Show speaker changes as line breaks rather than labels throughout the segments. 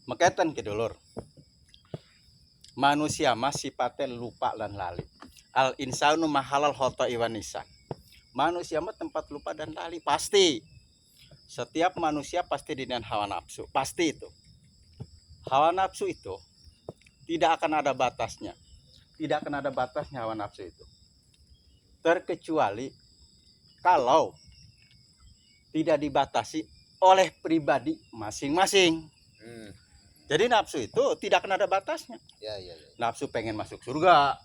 Meketen kedulur. Manusia mah sifatnya lupa dan lali. Al insanu mahalal khoto iwan nisan. Manusia mah tempat lupa dan lali pasti. Setiap manusia pasti dengan hawa nafsu, pasti itu. Hawa nafsu itu tidak akan ada batasnya. Tidak akan ada batasnya hawa nafsu itu. Terkecuali kalau tidak dibatasi oleh pribadi masing-masing. Jadi nafsu itu tidak akan ada batasnya.
Ya.
Nafsu pengen masuk surga.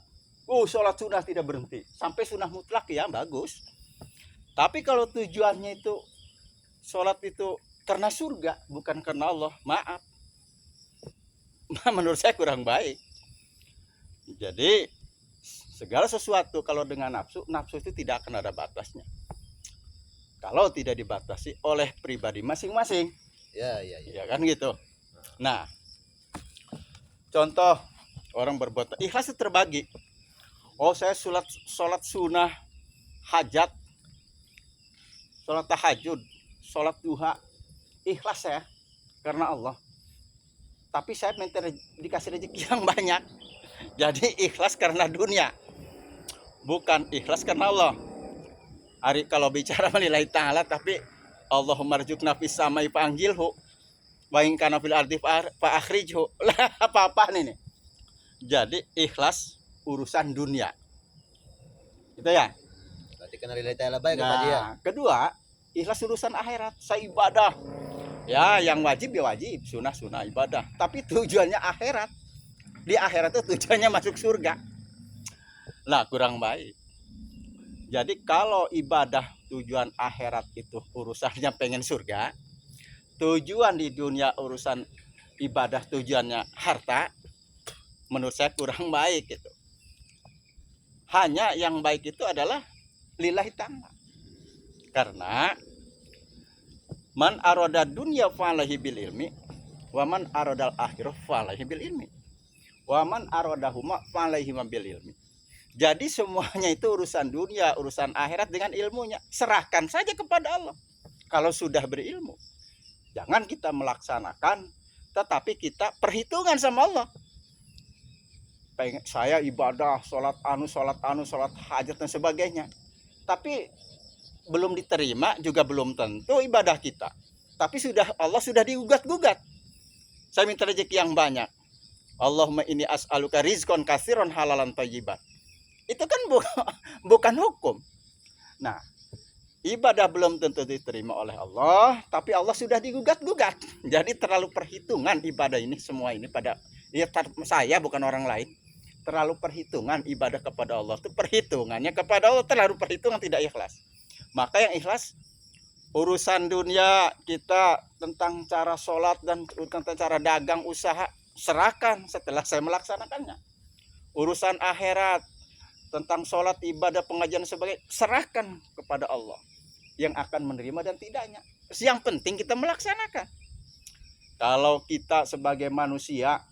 Sholat sunnah tidak berhenti. Sampai sunnah mutlak ya bagus. Tapi kalau tujuannya itu sholat itu karena surga, bukan karena Allah, maaf. Menurut saya kurang baik. Jadi segala sesuatu kalau dengan nafsu, nafsu itu tidak akan ada batasnya. Kalau tidak dibatasi oleh pribadi masing-masing.
Ya
kan gitu. Nah, contoh orang berbuat ikhlas itu terbagi. Saya sholat sunnah, hajat, sholat tahajud, sholat duha, ikhlas saya karena Allah. Tapi saya minta dikasih rezeki yang banyak. Jadi ikhlas karena dunia, bukan ikhlas karena Allah. Hari kalau bicara lillahi ta'ala, tapi Allahumma rzuqna fis samai fa'anjilhu wa in kana fil ardi fa akhrijhu. Lah apa-apa nih. Jadi ikhlas urusan dunia. Gitu ya.
Berarti kena lillahi ta'ala baik kepada dia.
Kedua, ikhlas urusan akhirat. Saya ibadah. Ya, yang wajib ya wajib, sunnah ibadah. Tapi tujuannya akhirat. Di akhirat itu tujuannya masuk surga. Lah kurang baik. Jadi kalau ibadah tujuan akhirat itu urusannya pengen surga, tujuan di dunia urusan ibadah tujuannya harta, menurut saya kurang baik itu. Hanya yang baik itu adalah lillahi ta'ala. Karena man aroda dunya falahi bil ilmi, wa man arodal akhirah falahi bil ilmi, wa man arodahuma falahi bil ilmi. Jadi semuanya itu urusan dunia, urusan akhirat dengan ilmunya. Serahkan saja kepada Allah. Kalau sudah berilmu, jangan kita melaksanakan, tetapi kita perhitungan sama Allah. Saya ibadah, sholat hajat dan sebagainya. Tapi belum diterima juga belum tentu ibadah kita. Tapi Allah sudah digugat-gugat. Saya minta rezeki yang banyak. Allahumma inni as'aluka rizqan katsiran halalan thayyiban. Itu kan bukan hukum. Nah, ibadah belum tentu diterima oleh Allah, tapi Allah sudah digugat-gugat. Jadi terlalu perhitungan ibadah ini semua ini pada saya bukan orang lain. Terlalu perhitungan ibadah kepada Allah itu perhitungannya kepada Allah, terlalu perhitungan tidak ikhlas. Maka yang ikhlas urusan dunia kita tentang cara sholat dan tentang cara dagang usaha serahkan setelah saya melaksanakannya. Urusan akhirat tentang sholat, ibadah, pengajian sebagainya serahkan kepada Allah yang akan menerima dan tidaknya. Yang penting kita melaksanakan. Kalau kita sebagai manusia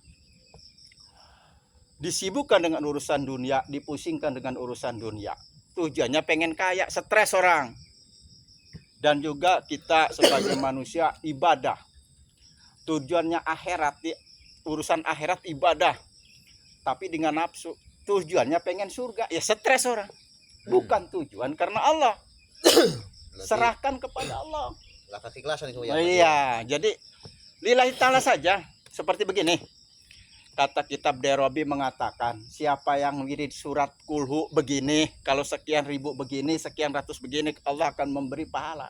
disibukkan dengan urusan dunia, dipusingkan dengan urusan dunia, tujuannya pengen kaya, stres orang. Dan juga kita sebagai manusia ibadah, tujuannya akhirat, urusan akhirat ibadah, tapi dengan nafsu, tujuannya pengen surga, ya stres orang. Bukan tujuan karena Allah. Serahkan kepada Allah. Iya, jadi lillahi ta'ala saja. Seperti begini. Kata kitab Derobi mengatakan, siapa yang wirid surat kulhu begini, kalau sekian ribu begini, sekian ratus begini, Allah akan memberi pahala.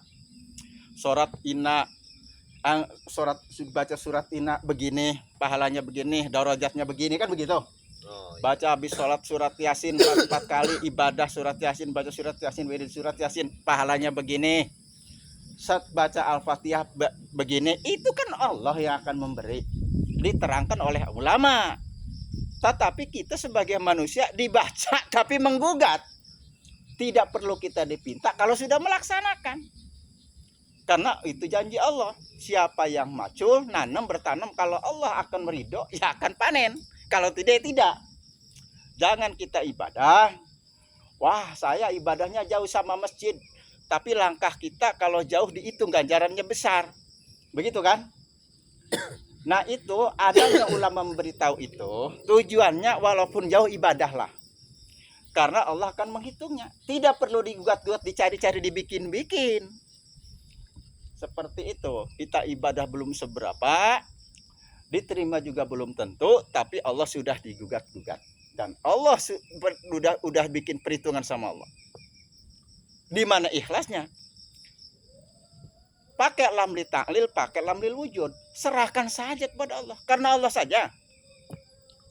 Baca surat ina begini, pahalanya begini, darajatnya begini, kan begitu. Baca habis sholat surat yasin 4 kali, ibadah surat yasin, baca surat yasin, wirid surat yasin, pahalanya begini. Baca al-fatihah begini, itu kan Allah yang akan memberi. Diterangkan oleh ulama. Tetapi kita sebagai manusia dibaca tapi menggugat. Tidak perlu kita dipinta kalau sudah melaksanakan. Karena itu janji Allah. Siapa yang macul, nanam, bertanam, kalau Allah akan meridho, ya akan panen. Kalau tidak. Jangan kita ibadah. Wah, saya ibadahnya jauh sama masjid. Tapi langkah kita kalau jauh dihitung ganjarannya besar. Begitu kan? Nah itu adanya ulama memberitahu itu tujuannya walaupun jauh ibadah lah. Karena Allah akan menghitungnya. Tidak perlu digugat-gugat, dicari-cari, dibikin-bikin. Seperti itu. Kita ibadah belum seberapa, diterima juga belum tentu, tapi Allah sudah digugat-gugat. Dan Allah udah bikin perhitungan sama Allah. Di mana ikhlasnya? Pakai lamli ta'lil, pakai lamli wujud. Serahkan saja kepada Allah. Karena Allah saja.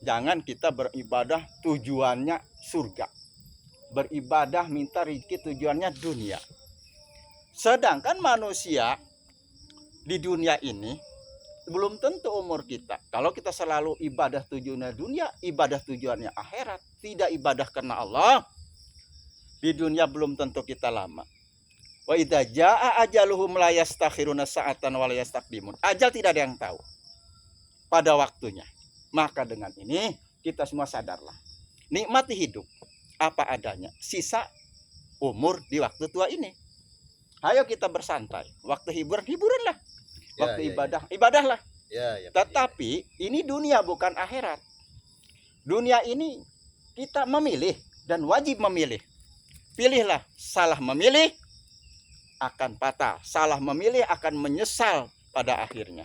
Jangan kita beribadah tujuannya surga. Beribadah minta rezeki tujuannya dunia. Sedangkan manusia di dunia ini belum tentu umur kita. Kalau kita selalu ibadah tujuannya dunia, ibadah tujuannya akhirat, tidak ibadah karena Allah, di dunia belum tentu kita lama. Wa idza jaa ajaluhum la yastakhiruna sa'atan wa la yastaqdimun. Ajal tidak ada yang tahu pada waktunya. Maka dengan ini kita semua sadarlah. Nikmati hidup apa adanya. Sisa umur di waktu tua ini. Ayo kita bersantai. Waktu hiburanlah. Waktu ibadahlah. Tetapi ini dunia bukan akhirat. Dunia ini kita memilih dan wajib memilih. Pilihlah. Salah memilih akan patah. Salah memilih akan menyesal pada akhirnya.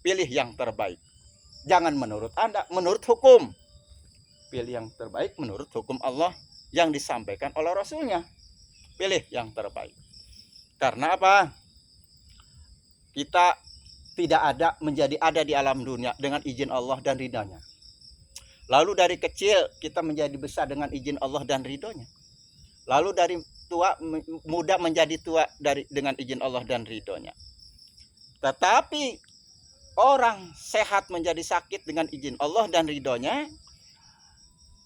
Pilih yang terbaik. Jangan menurut Anda, menurut hukum. Pilih yang terbaik menurut hukum Allah yang disampaikan oleh Rasulnya. Pilih yang terbaik. Karena apa? Kita tidak menjadi ada di alam dunia dengan izin Allah dan ridhonya. Lalu dari kecil kita menjadi besar dengan izin Allah dan ridhonya. Lalu dari muda menjadi tua dengan izin Allah dan ridhonya. Tetapi orang sehat menjadi sakit dengan izin Allah dan ridhonya.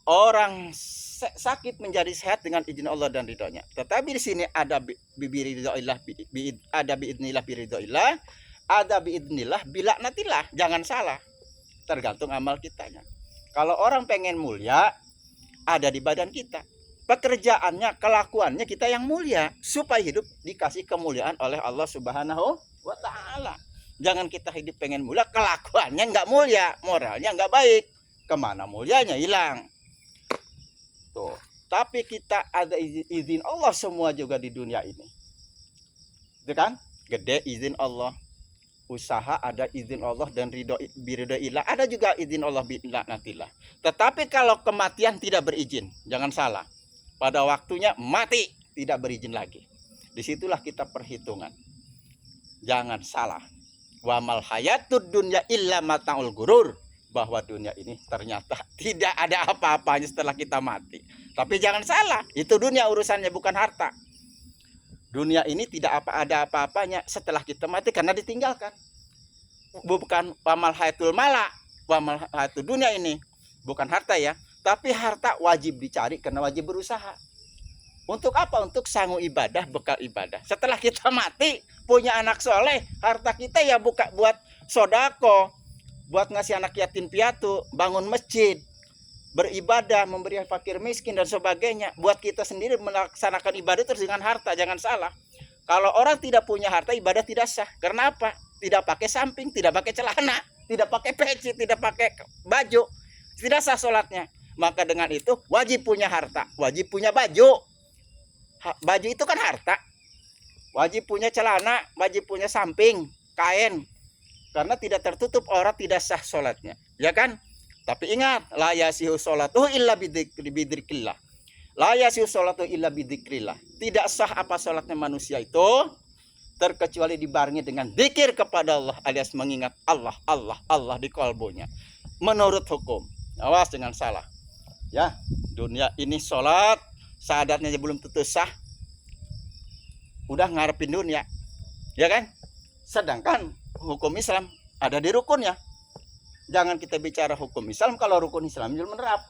Orang sakit menjadi sehat dengan izin Allah dan ridhonya. Tetapi di sini ada biridhoillah, ada biidnillah biridhoillah, ada biidnillah bilaknatillah. Jangan salah. Tergantung amal kitanya. Kalau orang pengen mulia, ada di badan kita. Pekerjaannya, kelakuannya kita yang mulia supaya hidup dikasih kemuliaan oleh Allah Subhanahu wa Ta'ala. Jangan kita hidup pengen mulia, kelakuannya nggak mulia, moralnya nggak baik. Kemana mulianya? Hilang. Tuh. Tapi kita ada izin Allah semua juga di dunia ini. Itu kan? Gede izin Allah. Usaha ada izin Allah dan biridhoillah. Ada juga izin Allah bilaknatillah. Tetapi kalau kematian tidak berizin, jangan salah. Pada waktunya mati, tidak berizin lagi. Disitulah kita perhitungan. Jangan salah. Wa mal hayatud dunya illa mata'ul gurur. Bahwa dunia ini ternyata tidak ada apa-apanya setelah kita mati. Tapi jangan salah, itu dunia urusannya, bukan harta. Dunia ini tidak ada apa-apanya setelah kita mati karena ditinggalkan. Bukan wamal hayatul mala, wamal hayatul dunia ini. Bukan harta ya, tapi harta wajib dicari karena wajib berusaha. Untuk apa? Untuk sanggup ibadah, bekal ibadah. Setelah kita mati, punya anak soleh, harta kita ya buat sodako, buat ngasih anak yatim piatu, bangun masjid, beribadah, memberi fakir miskin dan sebagainya. Buat kita sendiri melaksanakan ibadah terus dengan harta, jangan salah. Kalau orang tidak punya harta, ibadah tidak sah. Karena apa? Tidak pakai samping, tidak pakai celana, tidak pakai peci, tidak pakai baju, tidak sah sholatnya. Maka dengan itu wajib punya harta, wajib punya baju. Baju itu kan harta. Wajib punya celana, wajib punya samping, kain. Karena tidak tertutup orang tidak sah sholatnya, ya kan? Tapi ingat, la yasihu sholatuhu illa bidzikrillah. La yasihu sholatuhu illa bidzikrillah. Tidak sah apa sholatnya manusia itu terkecuali dibarengi dengan zikir kepada Allah, alias mengingat Allah, Allah, Allah di kalbunya. Menurut hukum, awas jangan salah. Ya, dunia ini sholat, syahadatnya belum tentu sah. Udah ngarepin dunia, ya kan? Sedangkan hukum Islam ada di rukunnya. Jangan kita bicara hukum Islam kalau rukun Islam belum menerap.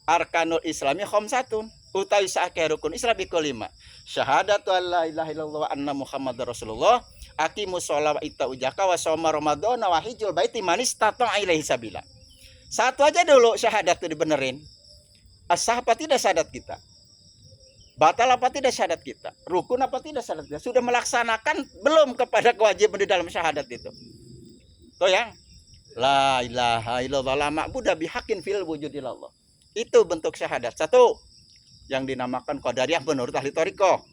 Arkanul Islami khamsatun. Utawi sakeh rukun Islam iku 5. Syahadatu alla ilaha illallah wa anna Muhammadar Rasulullah, aqimus sholata wa ita'uz zakata wa shauma ramadan wa hijjul baiti man istata'a ilaihi sabila. Satu aja dulu syahadat itu dibenerin. Sah apa tidak syahadat kita? Batal apa tidak syahadat kita? Rukun apa tidak syahadat kita? Sudah melaksanakan belum kepada kewajiban di dalam syahadat itu? Tuh yang la ilaha illallah la ma'budu bihaqqin fil wujudillallah. Itu bentuk syahadat. Satu, yang dinamakan qadariyah menurut ahli thariqah.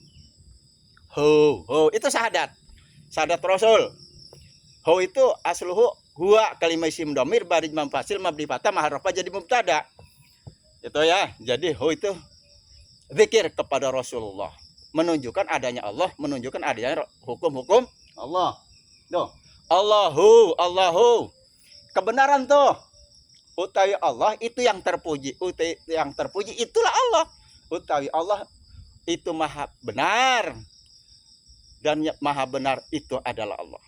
Ho, itu syahadat. Syahadat Rasul. Ho itu asluhu huwa kalimah isim dhamir bari mamfasil mabni fatah maharofa jadi mubtada. Itu ya. Jadi ho itu zikir kepada Rasulullah, menunjukkan adanya Allah, menunjukkan adanya hukum-hukum Allah. Tuh, Allahu. Kebenaran tuh. Utawi Allah itu yang terpuji. Utawi yang terpuji itulah Allah. Utawi Allah itu maha benar. Dan maha benar itu adalah Allah.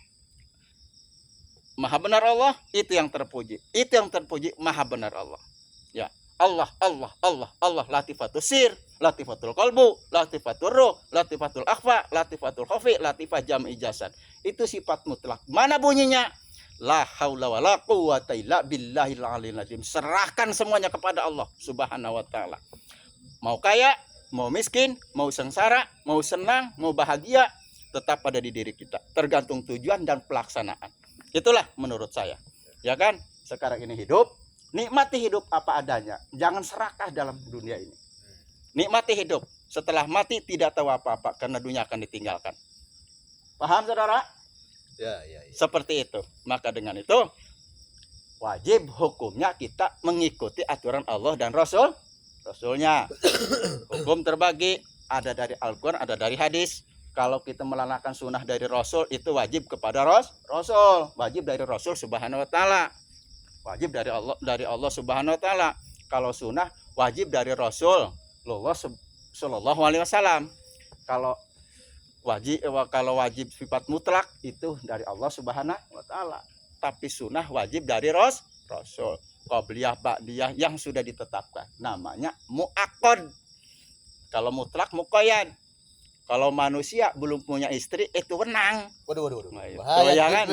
Maha benar Allah itu yang terpuji. Itu yang terpuji maha benar Allah. Ya. Allah, latifatul sir, latifatul qalbu, latifatul ruh, latifatul akhfa, latifatul khafi, latifah jam'i jasad. Itu sifat mutlak. Mana bunyinya? La haula wala quwata illa billahil aliyil azim. Serahkan semuanya kepada Allah Subhanahu wa taala. Mau kaya, mau miskin, mau sengsara, mau senang, mau bahagia, tetap ada di diri kita. Tergantung tujuan dan pelaksanaan. Itulah menurut saya. Ya kan? Sekarang ini hidup, nikmati hidup apa adanya. Jangan serakah dalam dunia ini. Nikmati hidup. Setelah mati tidak tahu apa-apa karena dunia akan ditinggalkan. Paham saudara?
Ya.
Seperti itu. Maka dengan itu wajib hukumnya kita mengikuti aturan Allah dan Rasulnya. Hukum terbagi, ada dari Al-Quran, ada dari hadis. Kalau kita melaksanakan sunnah dari Rasul itu wajib kepada Rasul. Wajib dari Rasul Subhanahu wa taala. Wajib dari Allah Subhanahu wa taala. Kalau sunnah wajib dari Rasul Sallallahu alaihi wasallam. Kalau wajib sifat mutlak itu dari Allah Subhanahu wa taala. Tapi sunnah wajib dari Rasul. Qabliyah ba'diyah yang sudah ditetapkan. Namanya muakkad. Kalau mutlak muqayyad. Kalau manusia belum punya istri itu wenang.
Waduh.
Bahaya ya kan?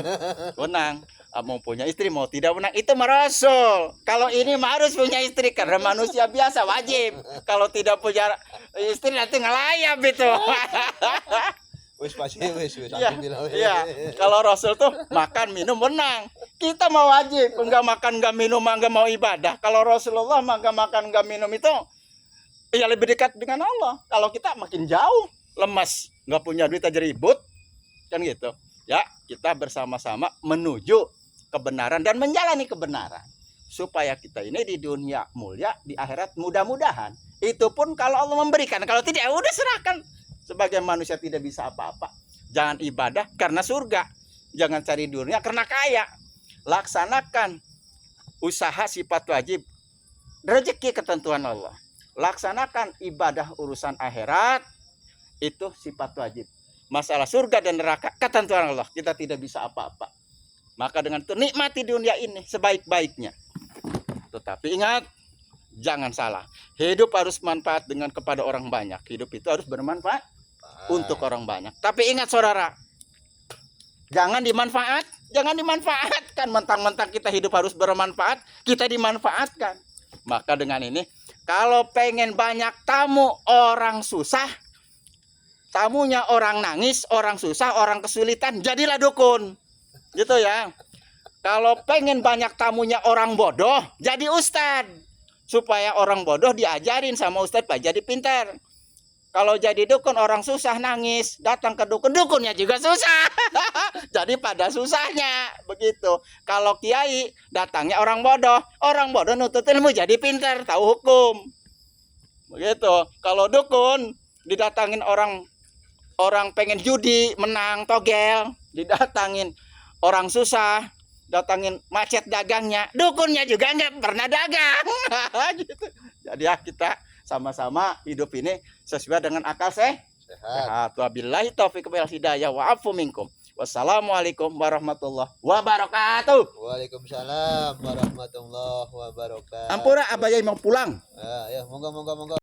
Wenang. Mau punya istri mau tidak wenang itu Rasul. Kalau ini harus punya istri karena manusia biasa wajib. Kalau tidak punya istri nanti ngelayap itu.
Wis.
Iya. Kalau Rasul tuh makan minum wenang. Kita mau wajib, enggak makan enggak minum enggak mau ibadah. Kalau Rasulullah enggak makan enggak minum itu ya lebih dekat dengan Allah. Kalau kita makin jauh, lemas, enggak punya duit aja ribut. Kan gitu. Ya, kita bersama-sama menuju kebenaran dan menjalani kebenaran supaya kita ini di dunia mulia, di akhirat mudah-mudahan. Itu pun kalau Allah memberikan, kalau tidak ya udah serahkan. Sebagai manusia tidak bisa apa-apa. Jangan ibadah karena surga. Jangan cari dunia karena kaya. Laksanakan usaha sifat wajib, rezeki ketentuan Allah. Laksanakan ibadah urusan akhirat, itu sifat wajib. Masalah surga dan neraka ketentuan Allah, kita tidak bisa apa-apa. Maka dengan itu nikmati dunia ini sebaik-baiknya. Tetapi ingat, jangan salah. Hidup harus manfaat kepada orang banyak. Hidup itu harus bermanfaat untuk orang banyak. Tapi ingat saudara, jangan dimanfaatkan. Mentang-mentang kita hidup harus bermanfaat, kita dimanfaatkan. Maka dengan ini, kalau pengen banyak tamu orang susah, tamunya orang nangis, orang susah, orang kesulitan, jadilah dukun. Gitu ya. Kalau pengen banyak tamunya orang bodoh, jadi ustadz. Supaya orang bodoh diajarin sama ustadz pak jadi pintar. Kalau jadi dukun orang susah nangis, datang ke dukun, dukunnya juga susah. Jadi pada susahnya begitu. Kalau kiai datangnya orang bodoh nutut ilmu jadi pintar, tahu hukum. Begitu. Kalau dukun didatangin orang pengen judi, menang, togel, didatangin orang susah, datangin macet dagangnya, dukunnya juga nggak pernah dagang. Gitu. Jadi ya kita sama-sama hidup ini sesuai dengan akal sehat. Wabillahi taufiq wal hidayah wa afu minkum. Wassalamualaikum warahmatullahi wabarakatuh.
Waalaikumsalam warahmatullahi wabarakatuh.
Ampura abah mau pulang.
Ya, monggo.